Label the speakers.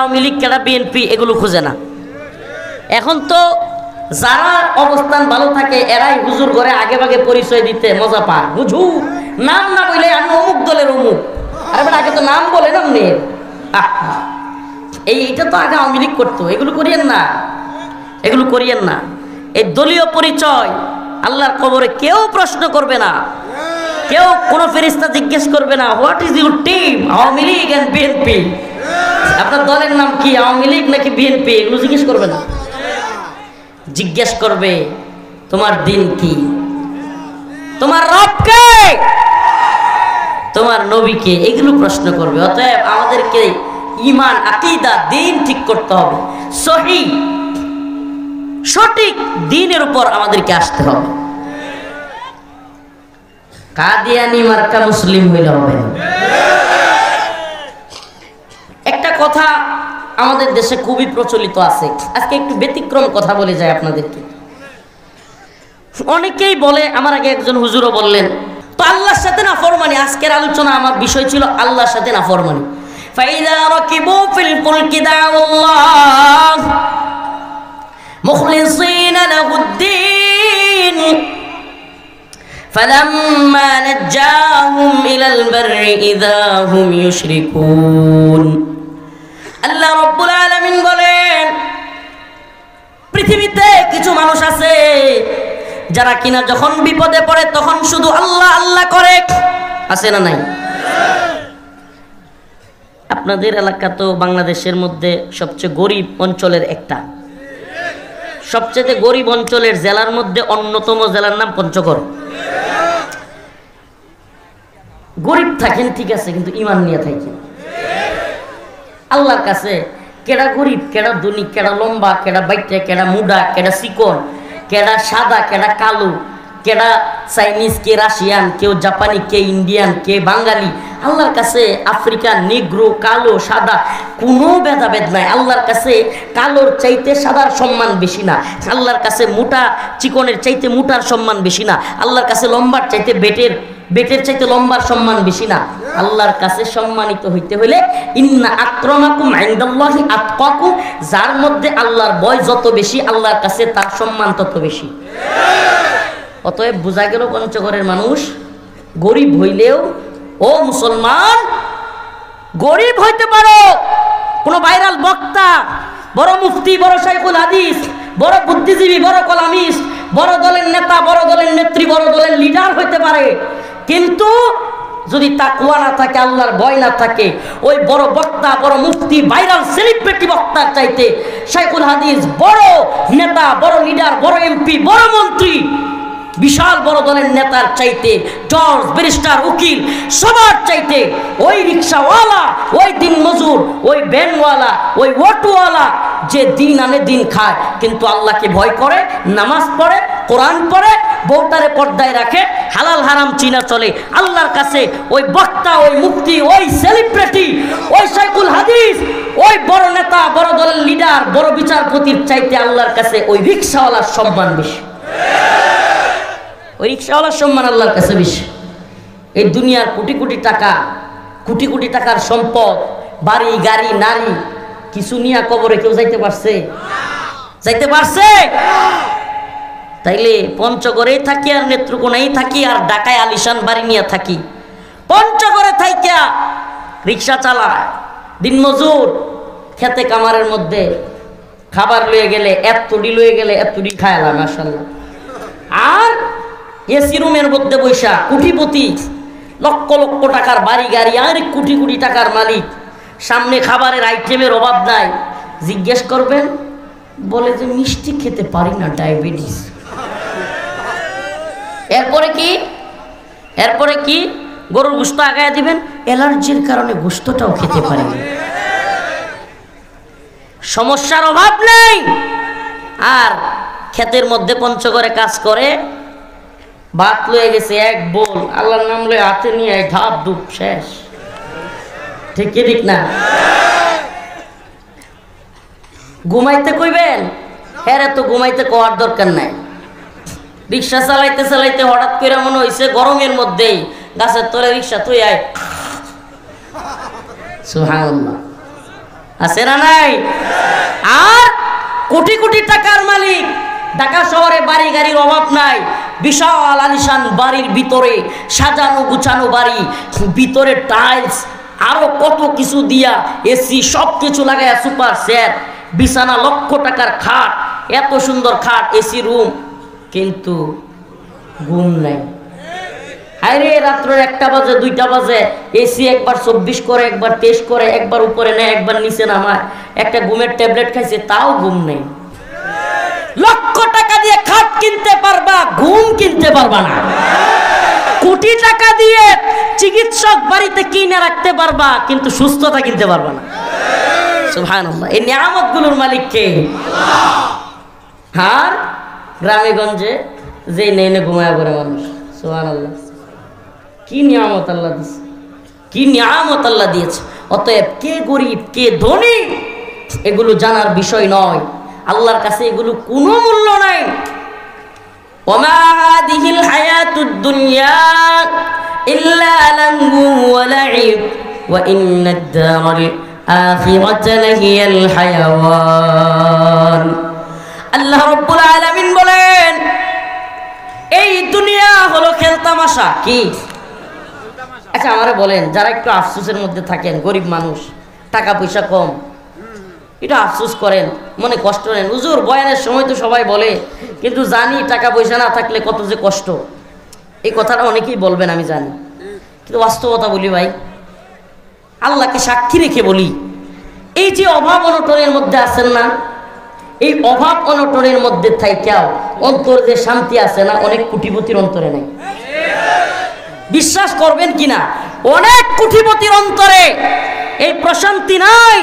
Speaker 1: আওয়ামী লীগ, কেডা বিএনপি এগুলো খুঁজে না। এখন তো যারা অবস্থান ভালো থাকে এরাই হুজুর ঘরে আগে ভাগে পরিচয় দিতে মজা পায়। হুজুর নাম না বললে আমি অমুক দলের অমুক, আরে বেটা আগে তো নাম বলে না নে। এইটা তো আগে আওয়ামী লীগ করতো, এগুলো করিয়েন না, এগুলো করিয়েন না। এই দলীয় পরিচয় আল্লাহর কবরে কেউ প্রশ্ন করবে না, কেউ কোনো ফেরেশতা জিজ্ঞেস করবে না what is your team, Awami League and BNP, আপনার দলের নাম কি, আওয়ামী লীগ নাকি বিএনপি, এগুলো জিজ্ঞেস করবে না। জিজ্ঞেস করবে তোমার দিন কি, তোমার রবকে, তোমার নবীকে, এগুলো প্রশ্ন করবে। অতএব আমাদেরকে ঈমান, আকীদা, দ্বীন ঠিক করতে হবে। সহিহ সঠিক দ্বীনের উপর আমাদেরকে আসতে হবে। কাদিয়ানি মার্কা মুসলিম হইলে হবে না। একটা কথা আমাদের দেশে খুবই প্রচলিত আছে, আজকে একটু ব্যতিক্রম কথা বলে যায় আপনাদেরকে। অনেকেই বলে, আমার আগে একজন হুজুরও বললেন, তো আল্লাহর সাথে নাফরমানি, আজকের আলোচনা আমার বিষয় ছিল আল্লাহর সাথে নাফরমানি। ফাইদা রাকিবু ফিল ফুলকি দাউল্লাহ মুখলিসিনা লাহুদ্দিন ফালাম্মা নাজ্জাহুম ইলাল বাররি ইযা হুম ইউশরিকুন। আল্লাহ রাব্বুল আলামিন বলেন, পৃথিবীতে কিছু মানুষ আছে যারা কিনা যখন বিপদে পড়ে তখন শুধু আল্লাহ আল্লাহ করে, আছে না নাই? আপনাদের এলাকা তো বাংলাদেশের মধ্যে সবচেয়ে গরিব অঞ্চলের একটা, সবচেয়ে গরিব অঞ্চলের জেলার মধ্যে অন্যতম জেলার নাম পঞ্চগড়। গরিব থাকেন ঠিক আছে, কিন্তু ঈমান নিয়ে থাকেন আল্লাহর কাছে। কেডা গরিব, কেডা ধনী, কেডা লম্বা, কেডা বাইটে, কেডা মুডা, কেডা চিকন, কেডা সাদা, কেডা কালো, কেডা চাইনিজ, কে রাশিয়ান, কেউ জাপানি, কে ইন্ডিয়ান, কে বাঙালি, আল্লাহর কাছে আফ্রিকান, নিগ্রো, কালো, সাদা কোনো ভেদাভেদ নাই। আল্লাহর কাছে কালোর চাইতে সাদার সম্মান বেশি না, আল্লাহর কাছে মোটা চিকনের চাইতে মোটার সম্মান বেশি না, আল্লাহর কাছে লম্বার চাইতে বেটের চাইতে লম্বার সম্মান বেশি না। আল্লাহর কাছে সম্মানিত হইতে হলে ইন্না আকরামাকুম ইনদাল্লাহি আতকাকুম, যার মধ্যে আল্লাহর ভয় যত বেশি আল্লাহর কাছে তার সম্মান তত বেশি। অতএব বোঝা গেল পঞ্চগড়ের মানুষ গরিব হইলেও, ও মুসলমান গরিব হইতে পারো, কোনো ভাইরাল বক্তা, বড় মুফতি, বড় শাইখুল হাদিস, বড় বুদ্ধিজীবী, বড় কলামিস্ট, বড় দলের নেতা, বড় দলের নেত্রী, বড় দলের লিডার হইতে পারে, কিন্তু যদি তাকওয়া না থাকে, আল্লাহর ভয় না থাকে, ওই বড় বক্তা, বড় মুফতি, ভাইরাল সেলিব্রিটি বক্তার চাইতে শাইখুল হাদিস, বড় নেতা, বড় লিডার, বড় এমপি, বড় মন্ত্রী, বিশাল বড় দলের নেতার চাইতে, জজ, ব্যারিস্টার, উকিল, সবার চাইতে ওই রিক্সাওয়ালা, ওই দিন মজুর, ওই ভ্যানওয়ালা, ওই অটোওয়ালা যে দিন আনে দিন খায় কিন্তু আল্লাহকে ভয় করে, নামাজ পড়ে, কোরআন পড়ে, বউটারে পর্দায় রাখে, হালাল হারাম চিনা চলে, আল্লাহর কাছে ওই বক্তা, ওই মুফতি, ওই সেলিব্রিটি, ওই শাইখুল হাদিস, ওই বড় নেতা, বড় দলের লিডার, বড় বিচারপতির চাইতে আল্লাহর কাছে ওই রিক্সাওয়ালার সম্মান বেশি। ওই রিক্সাওয়ালার সম্মান আল্লাহর কাছে বেশি। এই দুনিয়ার কোটি কোটি টাকা, কোটি কোটি টাকার সম্পদ, বাড়ি, গাড়ি, নারী, কিছু নিয়ে কবরে কেউ যাইতে পারছে? যাইতে পারছে? তাইলে পঞ্চগড়েই থাকি আর নেত্রকোনায় থাকি আর ঢাকায় আলিশান বাড়ি নিয়ে থাকি, পঞ্চগড়ে থাইকা রিক্সা চালায়, দিনমজুর, খেতে কামারের মধ্যে খাবার লয়ে গেলে এতটি লয়ে গেলে এতটি খায়ালাম মাশাআল্লাহ, আর এসি রুমের মধ্যে বৈশা কোটিপতি, লক্ষ লক্ষ টাকার বাড়ি গাড়ি, আর কোটি কোটি টাকার মালিক, সামনে খাবারের আইটেমের অভাব নাই। জিজ্ঞেস করবেন, বলে যে মিষ্টি খেতে পারি না, ডায়াবেটিস। এরপরে কি গরুর গোশত আগায় দিবেন, অ্যালার্জির কারণে গোশতটাও খেতে পারি না। সমস্যার অভাব নেই। আর ক্ষেতের মধ্যে পঞ্চগড়ে কাজ করে, ভাত লয়ে গেছে এক বোল, আল্লাহর নাম লয়ে হাতে নিয়ে ধাপ ধুপ শেষ। ঠিক কি ঠিক না? ঘুমাইতে কইবেন, হ্যাঁ তো ঘুমাইতে কোয়ার দরকার নাই। রিক্সা চালাইতে চালাইতে হঠাৎ করে মনে হয়েছে গরমের মধ্যেই গাছের তলে রিক্সা তুই আয়, সুবহানাল্লাহ। আছে না নাই? আর কোটি কোটি টাকার মালিক, ঢাকা শহরে বাড়ি গাড়ির অভাব নাই, বিশাল আলিশান বাড়ির ভিতরে সাজানো গুছানো বাড়ি, ভিতরে টাইলস আরো কত কিছু দিয়া এসি সব কিছু লাগায়, সুপার সেট, বিছানা, লক্ষ টাকার খাট, এত সুন্দর খাট, এসি রুম, কিন্তু ঘুম নাই। আরে রাত্র 1টা বাজে 2টা বাজে এসি একবার 24 করে, একবার 23 করে, একবার উপরে নেয়, একবার নিচে নামায়, একটা ঘুমের ট্যাবলেট খাইছে, তাও ঘুম নেই। লক্ষ টাকা দিয়ে খাট কিনতে পারবা, ঘুম কিনতে পারবা না। কোটি টাকা দিয়ে চিকিৎসক বাড়িতে কিনে রাখতে পারবা, কিন্তু সুস্থতা কিনতে পারবা না। সুবহানাল্লাহ। এই নিয়ামতগুলোর মালিক কে? আর গ্রামে গঞ্জে যে নেই ঘুমায় পড়ে মানুষ। সুবহানাল্লাহ। কি নিয়ামত আল্লাহ দিয়েছে, কি নিয়ামত আল্লাহ দিয়েছে। অতএব কে গরিব কে ধনী এগুলো জানার বিষয় নয়, আল্লাহর কাছে এগুলো কোনো মূল্য নাই। ওমা হাদিহিল হায়াতুদ দুনিয়া ইল্লা লাহু ওয়া লাইব ওয়া ইন্নাদ দারাল আখিরাতা লাহিয়াল হায়াওয়ান। আল্লাহ রাব্বুল আলামিন বলেন, এই দুনিয়া হলো খেলতামাশা। কি? আচ্ছা আমারে বলেন, যারা একটু আফসোসের মধ্যে থাকেন, গরিব মানুষ, টাকা পয়সা কম, এটা আফসোস করেন, মনে কষ্ট নেন। হুজুর বয়ানের সময় তো সবাই বলে, কিন্তু জানি টাকা পয়সা না থাকলে কত যে কষ্ট। এই কথাটা অনেকেই বলবেন, আমি জানি, কিন্তু বাস্তবতা বলি ভাই, আল্লাহকে সাক্ষী রেখে বলি, এই যে অভাব অনটনের মধ্যে আছেন না, এই অভাব অনটনের মধ্যে থাইকাও অন্তরে যে শান্তি আছে না, অনেক কোটিপতির অন্তরে নেই। বিশ্বাস করবেন কিনা, অনেক কোটিপতির অন্তরে এই প্রশান্তি নাই।